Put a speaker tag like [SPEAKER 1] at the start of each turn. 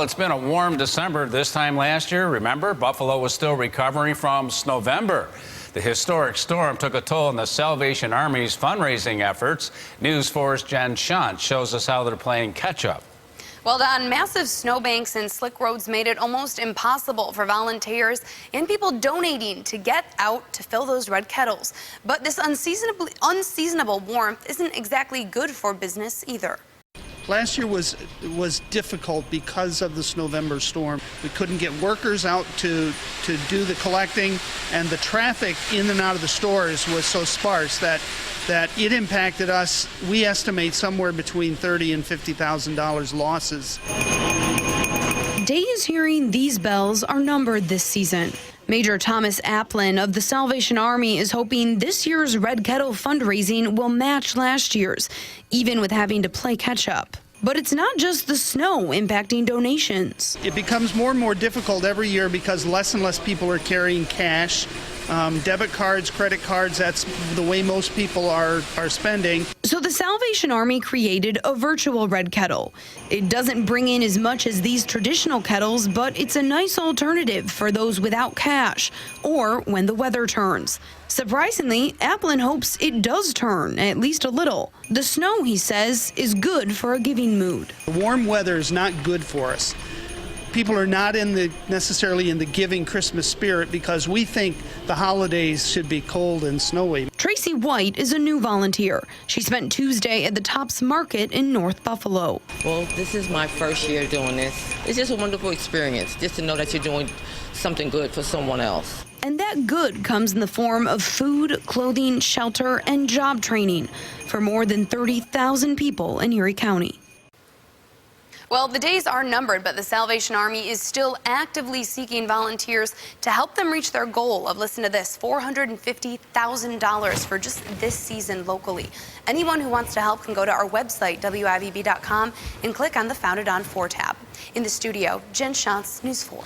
[SPEAKER 1] It's been a warm December this time last year. Remember, Buffalo was still recovering from Snowvember. The historic storm took a toll on the Salvation Army's fundraising efforts. News 4's Jen Shunt shows us how they're playing catch-up.
[SPEAKER 2] Well, Don, massive snowbanks and slick roads made it almost impossible for volunteers and people donating to get out to fill those red kettles. But this unseasonable warmth isn't exactly good for business either.
[SPEAKER 3] Last year was difficult because of the Snowvember storm. We couldn't get workers out to do the collecting, and the traffic in and out of the stores was so sparse that it impacted us. We estimate somewhere between $30,000 and $50,000 losses.
[SPEAKER 2] Days hearing these bells are numbered this season. Major Thomas Applin of the Salvation Army is hoping this year's Red Kettle fundraising will match last year's, even with having to play catch up. But it's not just the snow impacting donations.
[SPEAKER 3] It becomes more and more difficult every year because less and less people are carrying cash. Debit cards, credit cards, that's the way most people are spending.
[SPEAKER 2] So the Salvation Army created a virtual Red Kettle. It doesn't bring in as much as these traditional kettles, but it's a nice alternative for those without cash or when the weather turns. Surprisingly, Applin hopes it does turn, at least a little. The snow, he says, is good for a giving mood.
[SPEAKER 3] The warm weather is not good for us. People are not necessarily in the giving Christmas spirit because we think the holidays should be cold and snowy.
[SPEAKER 2] Tracy White is a new volunteer. She spent Tuesday at the Tops Market in North Buffalo.
[SPEAKER 4] Well, this is my first year doing this. It's just a wonderful experience, just to know that you're doing something good for someone else.
[SPEAKER 2] And that good comes in the form of food, clothing, shelter, and job training for more than 30,000 people in Erie County. Well, the days are numbered, but the Salvation Army is still actively seeking volunteers to help them reach their goal of, listen to this, $450,000 for just this season locally. Anyone who wants to help can go to our website, WIVB.com, and click on the Founded on 4 tab. In the studio, Jen Shunt, News 4.